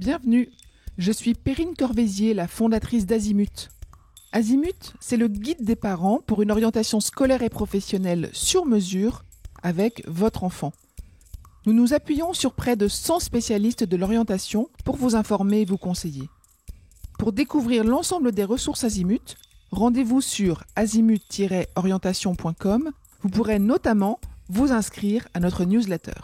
Bienvenue, je suis Perrine Corvézier, la fondatrice d'Azimut. Azimut, c'est le guide des parents pour une orientation scolaire et professionnelle sur mesure avec votre enfant. Nous nous appuyons sur près de 100 spécialistes de l'orientation pour vous informer et vous conseiller. Pour découvrir l'ensemble des ressources Azimut, rendez-vous sur azimut-orientation.com. Vous pourrez notamment vous inscrire à notre newsletter.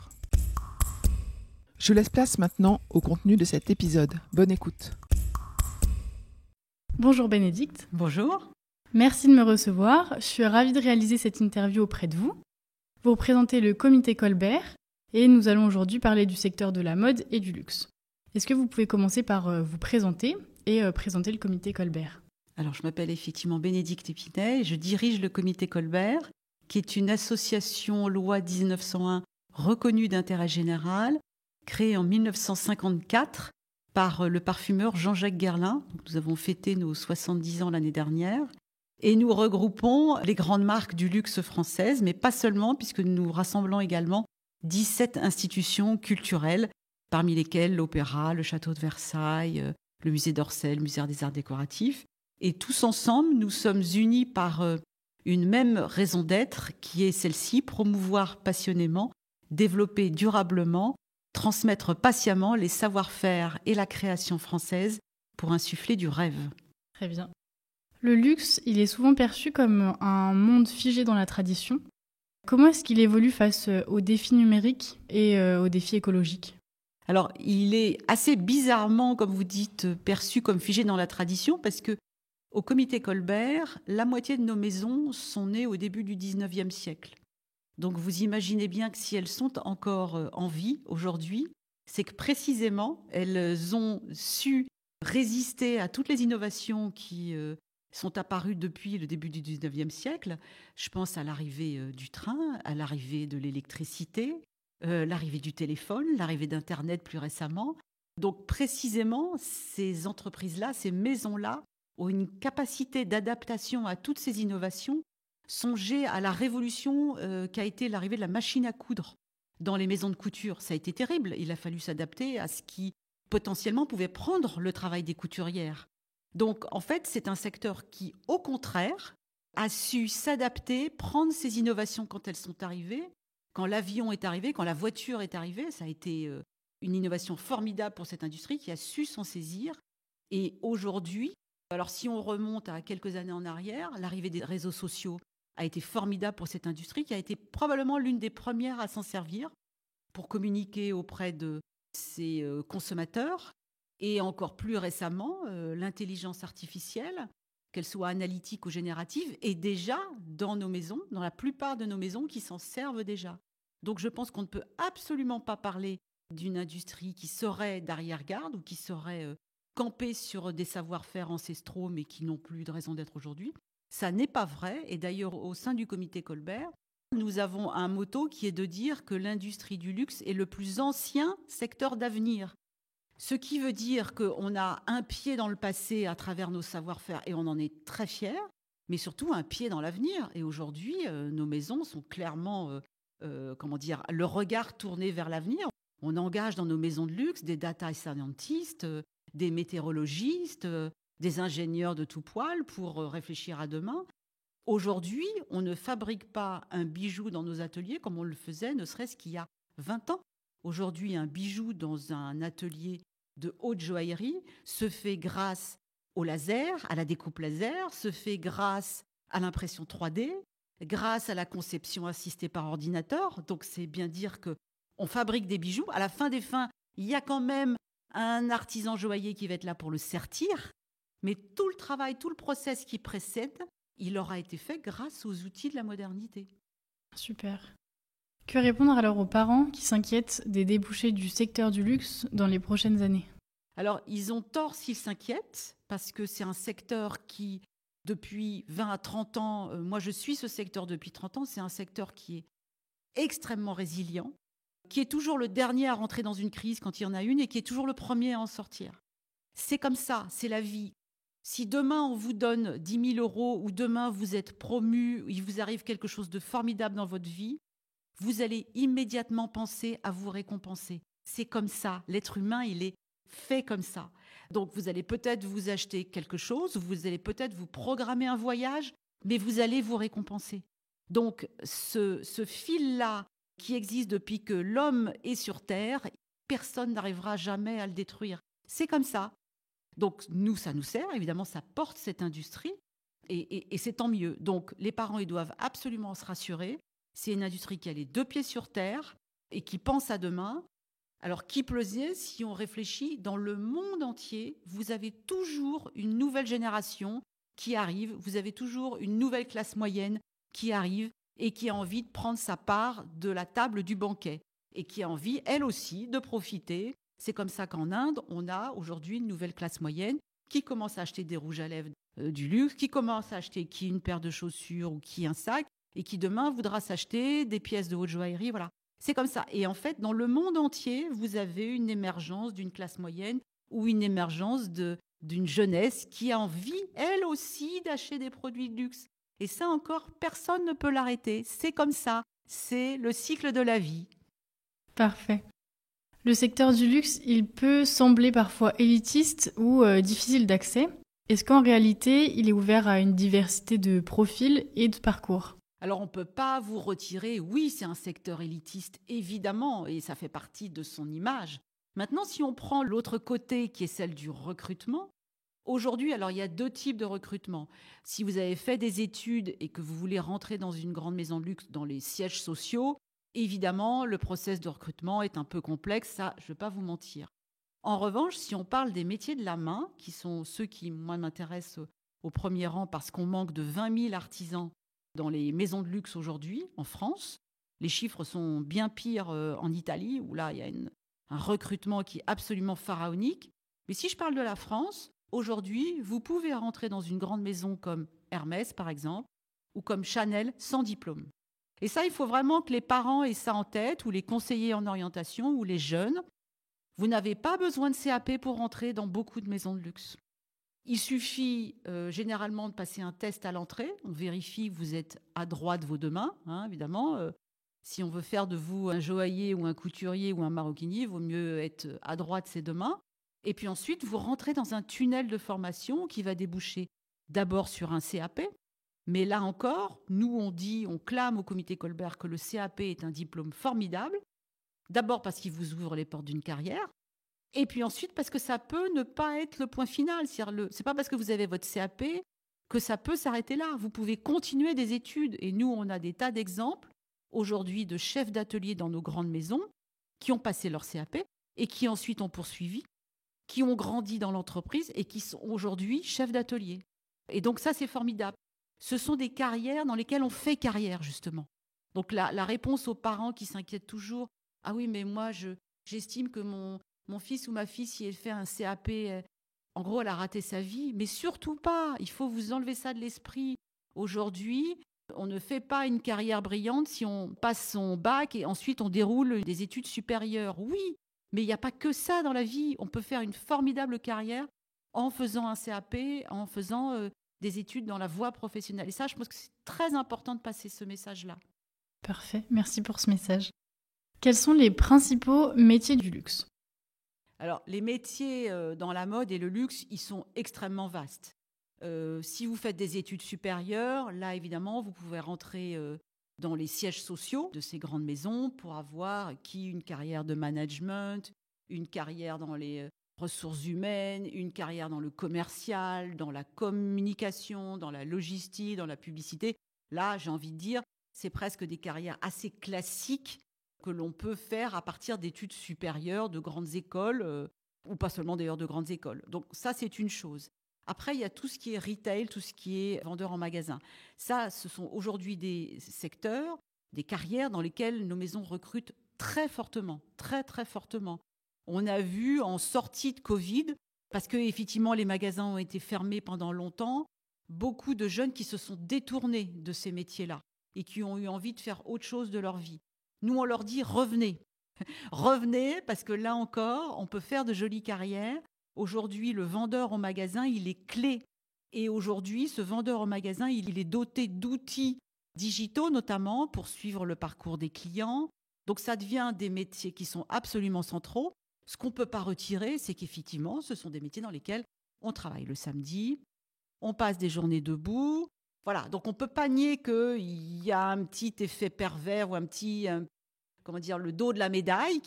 Je laisse place maintenant au contenu de cet épisode. Bonne écoute. Bonjour Bénédicte. Bonjour. Merci de me recevoir. Je suis ravie de réaliser cette interview auprès de vous. Vous représentez le comité Colbert et nous allons aujourd'hui parler du secteur de la mode et du luxe. Est-ce que vous pouvez commencer par vous présenter et présenter le comité Colbert ? Alors, je m'appelle effectivement Bénédicte Épinay et je dirige le comité Colbert, qui est une association loi 1901 reconnue d'intérêt général, créée en 1954 par le parfumeur Jean-Jacques Guerlain. Nous avons fêté nos 70 ans l'année dernière. Et nous regroupons les grandes marques du luxe françaises, mais pas seulement, puisque nous rassemblons également 17 institutions culturelles, parmi lesquelles l'Opéra, le Château de Versailles, le Musée d'Orsay, le Musée des Arts Décoratifs. Et tous ensemble, nous sommes unis par une même raison d'être, qui est celle-ci, promouvoir passionnément, développer durablement, transmettre patiemment les savoir-faire et la création française pour insuffler du rêve. Très bien. Le luxe, il est souvent perçu comme un monde figé dans la tradition. Comment est-ce qu'il évolue face aux défis numériques et aux défis écologiques ? Alors, il est assez bizarrement, comme vous dites, perçu comme figé dans la tradition, parce que au comité Colbert, la moitié de nos maisons sont nées au début du 19e siècle. Donc vous imaginez bien que si elles sont encore en vie aujourd'hui, c'est que précisément, elles ont su résister à toutes les innovations qui sont apparues depuis le début du 19e siècle. Je pense à l'arrivée du train, à l'arrivée de l'électricité, l'arrivée du téléphone, l'arrivée d'Internet plus récemment. Donc précisément, ces entreprises-là, ces maisons-là, ont une capacité d'adaptation à toutes ces innovations. Songez à la révolution qu'a été l'arrivée de la machine à coudre dans les maisons de couture. Ça a été terrible. Il a fallu s'adapter à ce qui potentiellement pouvait prendre le travail des couturières. Donc en fait, c'est un secteur qui, au contraire, a su s'adapter, prendre ces innovations quand elles sont arrivées. Quand l'avion est arrivé, quand la voiture est arrivée, ça a été une innovation formidable pour cette industrie qui a su s'en saisir. Et aujourd'hui, alors si on remonte à quelques années en arrière, l'arrivée des réseaux sociaux a été formidable pour cette industrie qui a été probablement l'une des premières à s'en servir pour communiquer auprès de ses consommateurs. Et encore plus récemment, l'intelligence artificielle, qu'elle soit analytique ou générative, est déjà dans nos maisons, dans la plupart de nos maisons qui s'en servent déjà. Donc je pense qu'on ne peut absolument pas parler d'une industrie qui serait d'arrière-garde ou qui serait campée sur des savoir-faire ancestraux mais qui n'ont plus de raison d'être aujourd'hui. Ça n'est pas vrai. Et d'ailleurs, au sein du comité Colbert, nous avons un motto qui est de dire que l'industrie du luxe est le plus ancien secteur d'avenir. Ce qui veut dire qu'on a un pied dans le passé à travers nos savoir-faire et on en est très fiers, mais surtout un pied dans l'avenir. Et aujourd'hui, nos maisons sont clairement, le regard tourné vers l'avenir. On engage dans nos maisons de luxe des data scientists, des météorologistes, des ingénieurs de tout poil pour réfléchir à demain. Aujourd'hui, on ne fabrique pas un bijou dans nos ateliers comme on le faisait, ne serait-ce qu'il y a 20 ans. Aujourd'hui, un bijou dans un atelier de haute joaillerie se fait grâce au laser, à la découpe laser, se fait grâce à l'impression 3D, grâce à la conception assistée par ordinateur. Donc, c'est bien dire qu'on fabrique des bijoux. À la fin des fins, il y a quand même un artisan joaillier qui va être là pour le sertir. Mais tout le travail, tout le process qui précède, il aura été fait grâce aux outils de la modernité. Super. Que répondre alors aux parents qui s'inquiètent des débouchés du secteur du luxe dans les prochaines années ? Alors, ils ont tort s'ils s'inquiètent, parce que c'est un secteur qui, depuis 20 à 30 ans, moi je suis ce secteur depuis 30 ans, c'est un secteur qui est extrêmement résilient, qui est toujours le dernier à rentrer dans une crise quand il y en a une et qui est toujours le premier à en sortir. C'est comme ça, c'est la vie. Si demain on vous donne 10 000 euros ou demain vous êtes promu, il vous arrive quelque chose de formidable dans votre vie, vous allez immédiatement penser à vous récompenser. C'est comme ça. L'être humain, il est fait comme ça. Donc, vous allez peut-être vous acheter quelque chose, vous allez peut-être vous programmer un voyage, mais vous allez vous récompenser. Donc, ce fil-là qui existe depuis que l'homme est sur Terre, personne n'arrivera jamais à le détruire. C'est comme ça. Donc, nous, ça nous sert. Évidemment, ça porte cette industrie et c'est tant mieux. Donc, les parents, ils doivent absolument se rassurer. C'est une industrie qui a les 2 pieds sur Terre et qui pense à demain. Alors, qui plus est, si on réfléchit, dans le monde entier, vous avez toujours une nouvelle génération qui arrive, vous avez toujours une nouvelle classe moyenne qui arrive et qui a envie de prendre sa part de la table du banquet et qui a envie, elle aussi, de profiter. C'est comme ça qu'en Inde, on a aujourd'hui une nouvelle classe moyenne qui commence à acheter des rouges à lèvres du luxe, qui commence à acheter qui une paire de chaussures ou qui un sac et qui demain voudra s'acheter des pièces de haute joaillerie, voilà. C'est comme ça. Et en fait, dans le monde entier, vous avez une émergence d'une classe moyenne ou une émergence d'une jeunesse qui a envie, elle aussi, d'acheter des produits de luxe. Et ça encore, personne ne peut l'arrêter. C'est comme ça. C'est le cycle de la vie. Parfait. Le secteur du luxe, il peut sembler parfois élitiste ou difficile d'accès. Est-ce qu'en réalité, il est ouvert à une diversité de profils et de parcours ? Alors, on ne peut pas vous retirer, oui, c'est un secteur élitiste, évidemment, et ça fait partie de son image. Maintenant, si on prend l'autre côté, qui est celle du recrutement, aujourd'hui, alors il y a 2 types de recrutement. Si vous avez fait des études et que vous voulez rentrer dans une grande maison de luxe, dans les sièges sociaux, évidemment, le process de recrutement est un peu complexe, ça, je ne vais pas vous mentir. En revanche, si on parle des métiers de la main, qui sont ceux qui, moi, m'intéressent au premier rang parce qu'on manque de 20 000 artisans dans les maisons de luxe aujourd'hui, en France. Les chiffres sont bien pires en Italie, où là, il y a un recrutement qui est absolument pharaonique. Mais si je parle de la France, aujourd'hui, vous pouvez rentrer dans une grande maison comme Hermès, par exemple, ou comme Chanel, sans diplôme. Et ça, il faut vraiment que les parents aient ça en tête, ou les conseillers en orientation, ou les jeunes. Vous n'avez pas besoin de CAP pour rentrer dans beaucoup de maisons de luxe. Il suffit généralement de passer un test à l'entrée. On vérifie que vous êtes adroit de vos 2 mains, évidemment. Si on veut faire de vous un joaillier ou un couturier ou un maroquinier, il vaut mieux être adroit de ses 2 mains. Et puis ensuite, vous rentrez dans un tunnel de formation qui va déboucher d'abord sur un CAP. Mais là encore, nous, on clame au comité Colbert que le CAP est un diplôme formidable. D'abord parce qu'il vous ouvre les portes d'une carrière. Et puis ensuite, parce que ça peut ne pas être le point final. C'est pas parce que vous avez votre CAP que ça peut s'arrêter là. Vous pouvez continuer des études. Et nous, on a des tas d'exemples aujourd'hui de chefs d'atelier dans nos grandes maisons qui ont passé leur CAP et qui ensuite ont poursuivi, qui ont grandi dans l'entreprise et qui sont aujourd'hui chefs d'atelier. Et donc ça, c'est formidable. Ce sont des carrières dans lesquelles on fait carrière, justement. Donc la réponse aux parents qui s'inquiètent toujours, « Ah oui, mais moi, j'estime que mon fils ou ma fille, si elle fait un CAP, en gros, elle a raté sa vie. » Mais surtout pas. Il faut vous enlever ça de l'esprit. Aujourd'hui, on ne fait pas une carrière brillante si on passe son bac et ensuite on déroule des études supérieures. Oui, mais il n'y a pas que ça dans la vie. On peut faire une formidable carrière en faisant un CAP, en faisant des études dans la voie professionnelle. Et ça, je pense que c'est très important de passer ce message-là. Parfait, merci pour ce message. Quels sont les principaux métiers du luxe ? Alors, les métiers dans la mode et le luxe, ils sont extrêmement vastes. Si vous faites des études supérieures, là, évidemment, vous pouvez rentrer dans les sièges sociaux de ces grandes maisons pour avoir une carrière de management, une carrière dans les ressources humaines, une carrière dans le commercial, dans la communication, dans la logistique, dans la publicité. Là, j'ai envie de dire, c'est presque des carrières assez classiques que l'on peut faire à partir d'études supérieures, de grandes écoles, ou pas seulement d'ailleurs de grandes écoles. Donc ça, c'est une chose. Après, il y a tout ce qui est retail, tout ce qui est vendeur en magasin. Ça, ce sont aujourd'hui des secteurs, des carrières dans lesquelles nos maisons recrutent très fortement, très, très fortement. On a vu en sortie de Covid, parce que effectivement les magasins ont été fermés pendant longtemps, beaucoup de jeunes qui se sont détournés de ces métiers-là et qui ont eu envie de faire autre chose de leur vie. Nous, on leur dit « revenez ». Revenez, parce que là encore, on peut faire de jolies carrières. Aujourd'hui, le vendeur au magasin, il est clé. Et aujourd'hui, ce vendeur au magasin, il est doté d'outils digitaux, notamment, pour suivre le parcours des clients. Donc, ça devient des métiers qui sont absolument centraux. Ce qu'on ne peut pas retirer, c'est qu'effectivement, ce sont des métiers dans lesquels on travaille le samedi, on passe des journées debout. Voilà, donc on ne peut pas nier qu'il y a un petit effet pervers ou le dos de la médaille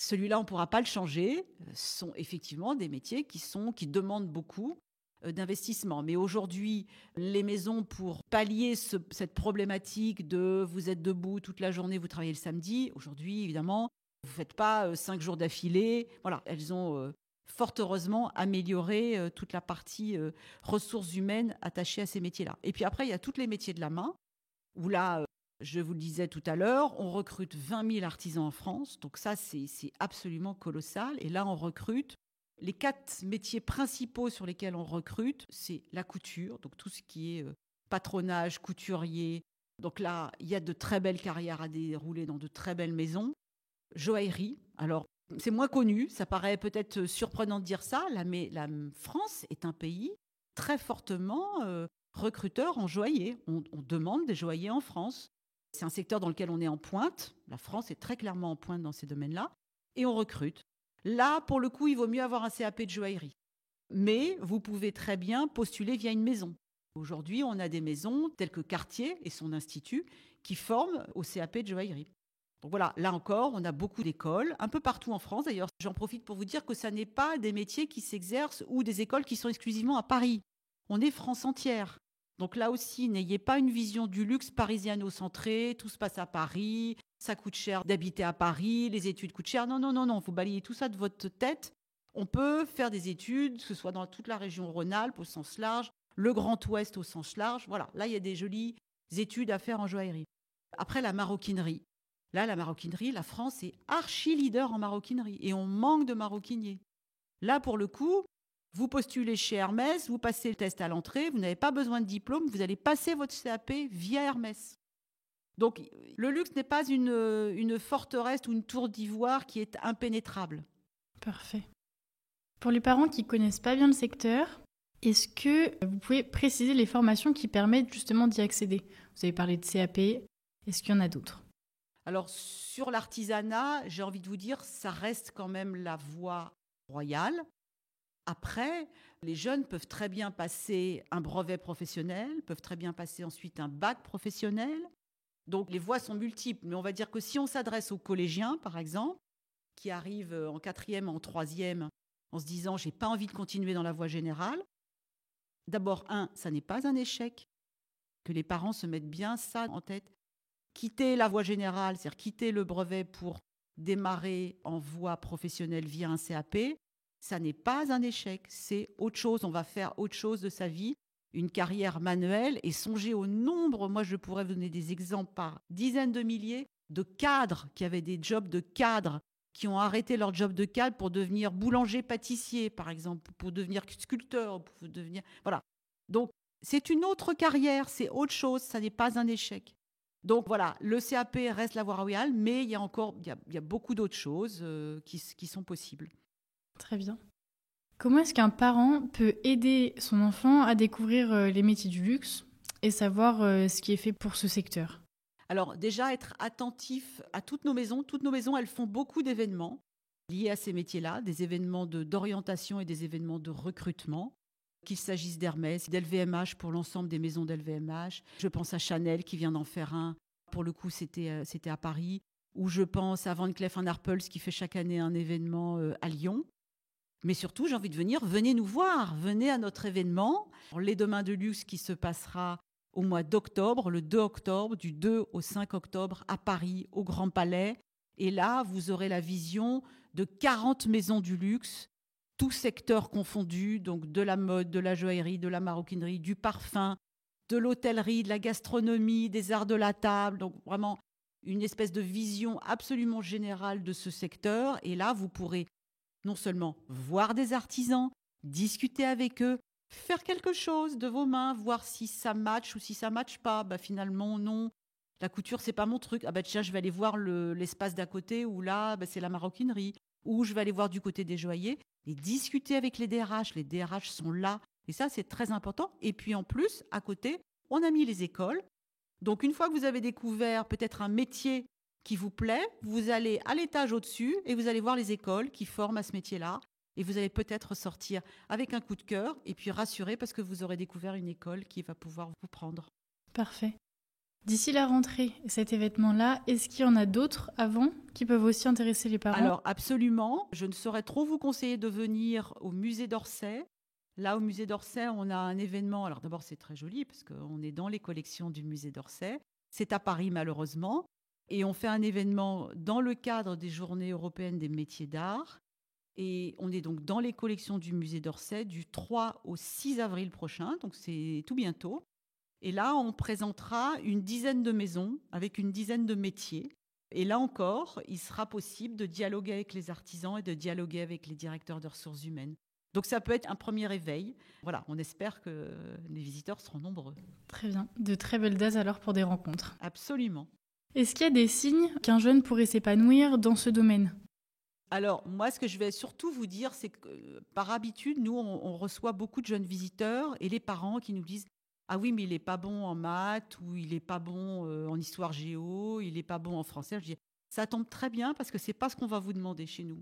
celui-là, on ne pourra pas le changer. Ce sont effectivement des métiers qui demandent beaucoup d'investissement. Mais aujourd'hui, les maisons, pour pallier cette problématique de vous êtes debout toute la journée, vous travaillez le samedi, aujourd'hui, évidemment, vous ne faites pas 5 jours d'affilée. Voilà, elles ont fort heureusement amélioré toute la partie ressources humaines attachées à ces métiers-là. Et puis après, il y a tous les métiers de la main, où là, je vous le disais tout à l'heure, on recrute 20 000 artisans en France. Donc ça, c'est absolument colossal. Et là, on recrute. Les 4 métiers principaux sur lesquels on recrute, c'est la couture, donc tout ce qui est patronage, couturier. Donc là, il y a de très belles carrières à dérouler dans de très belles maisons. Joaillerie, alors c'est moins connu, ça paraît peut-être surprenant de dire ça, mais la France est un pays très fortement recruteur en joaillier. On demande des joailliers en France. C'est un secteur dans lequel on est en pointe. La France est très clairement en pointe dans ces domaines-là. Et on recrute. Là, pour le coup, il vaut mieux avoir un CAP de joaillerie. Mais vous pouvez très bien postuler via une maison. Aujourd'hui, on a des maisons telles que Cartier et son institut qui forment au CAP de joaillerie. Donc voilà, là encore, on a beaucoup d'écoles, un peu partout en France. D'ailleurs, j'en profite pour vous dire que ça n'est pas des métiers qui s'exercent ou des écoles qui sont exclusivement à Paris. On est France entière. Donc là aussi, n'ayez pas une vision du luxe parisiano-centré, tout se passe à Paris, ça coûte cher d'habiter à Paris, les études coûtent cher. Non, il faut balayer tout ça de votre tête. On peut faire des études, que ce soit dans toute la région Rhône-Alpes au sens large, le Grand Ouest au sens large. Voilà, là, il y a des jolies études à faire en joaillerie. Après, la maroquinerie. Là, la maroquinerie, la France est archi-leader en maroquinerie et on manque de maroquiniers. Là, pour le coup, vous postulez chez Hermès, vous passez le test à l'entrée, vous n'avez pas besoin de diplôme, vous allez passer votre CAP via Hermès. Donc, le luxe n'est pas une forteresse ou une tour d'ivoire qui est impénétrable. Parfait. Pour les parents qui ne connaissent pas bien le secteur, est-ce que vous pouvez préciser les formations qui permettent justement d'y accéder ? Vous avez parlé de CAP, est-ce qu'il y en a d'autres ? Alors, sur l'artisanat, j'ai envie de vous dire, ça reste quand même la voie royale. Après, les jeunes peuvent très bien passer un brevet professionnel, peuvent très bien passer ensuite un bac professionnel. Donc, les voies sont multiples. Mais on va dire que si on s'adresse aux collégiens, par exemple, qui arrivent en 4e, en 3e, en se disant « j'ai pas envie de continuer dans la voie générale », d'abord, ça n'est pas un échec, que les parents se mettent bien ça en tête. Quitter la voie générale, c'est-à-dire quitter le brevet pour démarrer en voie professionnelle via un CAP, ça n'est pas un échec, c'est autre chose. On va faire autre chose de sa vie, une carrière manuelle et songer au nombre, moi je pourrais vous donner des exemples par dizaines de milliers de cadres qui avaient des jobs de cadres, qui ont arrêté leur job de cadre pour devenir boulanger-pâtissier, par exemple, pour devenir sculpteur, pour devenir... Voilà. Donc, c'est une autre carrière, c'est autre chose, ça n'est pas un échec. Donc voilà, le CAP reste la voie royale, mais il y a beaucoup d'autres choses qui sont possibles. Très bien. Comment est-ce qu'un parent peut aider son enfant à découvrir les métiers du luxe et savoir ce qui est fait pour ce secteur ? Alors déjà, être attentif à toutes nos maisons. Toutes nos maisons, elles font beaucoup d'événements liés à ces métiers-là, des événements d'orientation et des événements de recrutement. Qu'il s'agisse d'Hermès, d'LVMH pour l'ensemble des maisons d'LVMH. Je pense à Chanel qui vient d'en faire un. Pour le coup, c'était à Paris. Ou je pense à Van Cleef & Arpels qui fait chaque année un événement à Lyon. Mais surtout, j'ai envie de venez nous voir, venez à notre événement. Les Demain de Luxe qui se passera au mois d'octobre, le 2 octobre, du 2 au 5 octobre à Paris, au Grand Palais. Et là, vous aurez la vision de 40 maisons du luxe, tous secteurs confondus, donc de la mode, de la joaillerie, de la maroquinerie, du parfum, de l'hôtellerie, de la gastronomie, des arts de la table. Donc vraiment une espèce de vision absolument générale de ce secteur. Et là, vous pourrez non seulement voir des artisans, discuter avec eux, faire quelque chose de vos mains, voir si ça match ou si ça match pas. Finalement, non. La couture, c'est pas mon truc. Tiens, je vais aller voir l'espace d'à côté où là, c'est la maroquinerie. Ou je vais aller voir du côté des joailliers et discuter avec les DRH. Les DRH sont là. Et ça, c'est très important. Et puis en plus, à côté, on a mis les écoles. Donc une fois que vous avez découvert peut-être un métier qui vous plaît, vous allez à l'étage au-dessus et vous allez voir les écoles qui forment à ce métier-là. Et vous allez peut-être sortir avec un coup de cœur et puis rassuré parce que vous aurez découvert une école qui va pouvoir vous prendre. Parfait. D'ici la rentrée, cet événement-là, est-ce qu'il y en a d'autres avant qui peuvent aussi intéresser les parents ? Alors absolument, je ne saurais trop vous conseiller de venir au musée d'Orsay. Là, au musée d'Orsay, on a un événement. Alors d'abord, c'est très joli parce qu'on est dans les collections du musée d'Orsay. C'est à Paris, malheureusement. Et on fait un événement dans le cadre des Journées européennes des métiers d'art. Et on est donc dans les collections du musée d'Orsay du 3 au 6 avril prochain. Donc c'est tout bientôt. Et là, on présentera une dizaine de maisons avec une dizaine de métiers. Et là encore, il sera possible de dialoguer avec les artisans et de dialoguer avec les directeurs de ressources humaines. Donc ça peut être un premier éveil. Voilà, on espère que les visiteurs seront nombreux. Très bien. De très belles dates alors pour des rencontres. Absolument. Est-ce qu'il y a des signes qu'un jeune pourrait s'épanouir dans ce domaine ? Alors, moi, ce que je vais surtout vous dire, c'est que par habitude, nous, on reçoit beaucoup de jeunes visiteurs et les parents qui nous disent « Ah oui, mais il n'est pas bon en maths ou il n'est pas bon en histoire géo, il n'est pas bon en français. » Je dis « Ça tombe très bien parce que ce n'est pas ce qu'on va vous demander chez nous.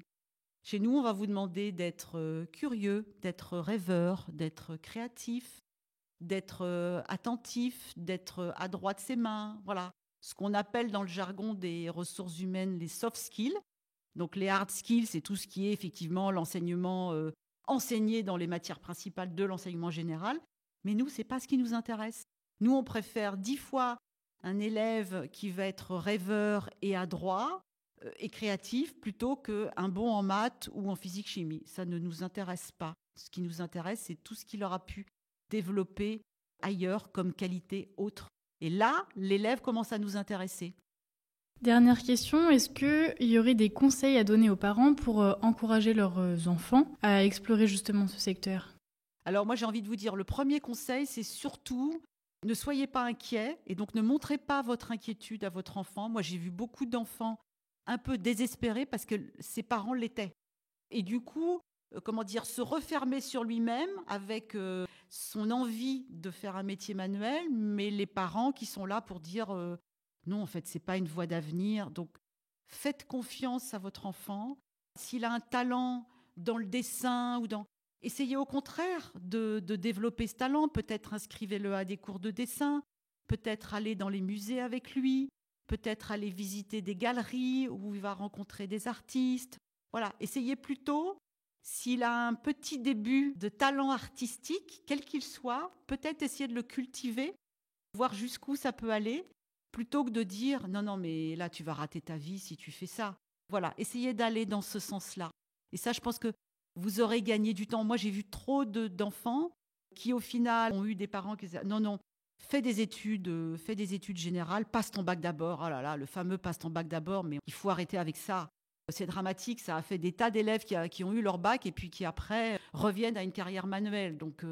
Chez nous, on va vous demander d'être curieux, d'être rêveur, d'être créatif, d'être attentif, d'être adroit de ses mains. Voilà, ce qu'on appelle dans le jargon des ressources humaines les soft skills. Donc les hard skills, c'est tout ce qui est effectivement l'enseignement enseigné dans les matières principales de l'enseignement général. Mais nous, ce n'est pas ce qui nous intéresse. Nous, on préfère 10 fois un élève qui va être rêveur et adroit et créatif plutôt qu'un bon en maths ou en physique-chimie. Ça ne nous intéresse pas. Ce qui nous intéresse, c'est tout ce qu'il aura pu développer ailleurs comme qualité autre. Et là, l'élève commence à nous intéresser. Dernière question, est-ce qu'il y aurait des conseils à donner aux parents pour encourager leurs enfants à explorer justement ce secteur ? Alors moi, j'ai envie de vous dire, le premier conseil, c'est surtout ne soyez pas inquiets et donc ne montrez pas votre inquiétude à votre enfant. Moi, j'ai vu beaucoup d'enfants un peu désespérés parce que ses parents l'étaient. Et du coup, se refermer sur lui-même avec son envie de faire un métier manuel, mais les parents qui sont là pour dire non, en fait, c'est pas une voie d'avenir. Donc, faites confiance à votre enfant. S'il a un talent dans le dessin essayez au contraire de développer ce talent. Peut-être inscrivez-le à des cours de dessin, peut-être aller dans les musées avec lui, peut-être aller visiter des galeries où il va rencontrer des artistes. Voilà, essayez plutôt, s'il a un petit début de talent artistique, quel qu'il soit, peut-être essayer de le cultiver, voir jusqu'où ça peut aller, plutôt que de dire « non, mais là, tu vas rater ta vie si tu fais ça ». Voilà, essayez d'aller dans ce sens-là. Et ça, je pense que vous aurez gagné du temps. Moi, j'ai vu trop d'enfants qui, au final, ont eu des parents qui disaient « non, fais des études générales, passe ton bac d'abord. » Oh là là, le fameux « passe ton bac d'abord », mais il faut arrêter avec ça. C'est dramatique, ça a fait des tas d'élèves qui ont eu leur bac et puis qui, après, reviennent à une carrière manuelle. Donc,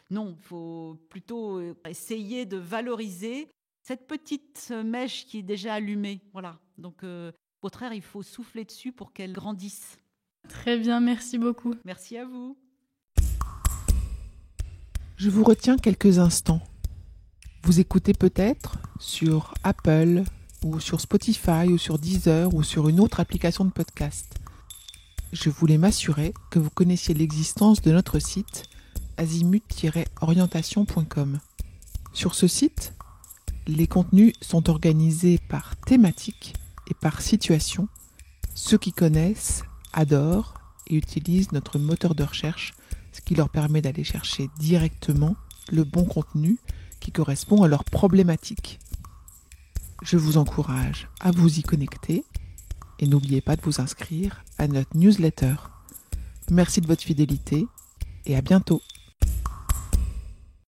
non, il faut plutôt essayer de valoriser cette petite mèche qui est déjà allumée. Voilà. Donc, au contraire, il faut souffler dessus pour qu'elle grandisse. Très bien, merci beaucoup. Merci à vous. Je vous retiens quelques instants. Vous écoutez peut-être sur Apple ou sur Spotify ou sur Deezer ou sur une autre application de podcast. Je voulais m'assurer que vous connaissiez l'existence de notre site azimut-orientation.com. Sur ce site, les contenus sont organisés par thématique et par situation. Ceux qui connaissent adorent et utilisent notre moteur de recherche, ce qui leur permet d'aller chercher directement le bon contenu qui correspond à leurs problématiques. Je vous encourage à vous y connecter et n'oubliez pas de vous inscrire à notre newsletter. Merci de votre fidélité et à bientôt.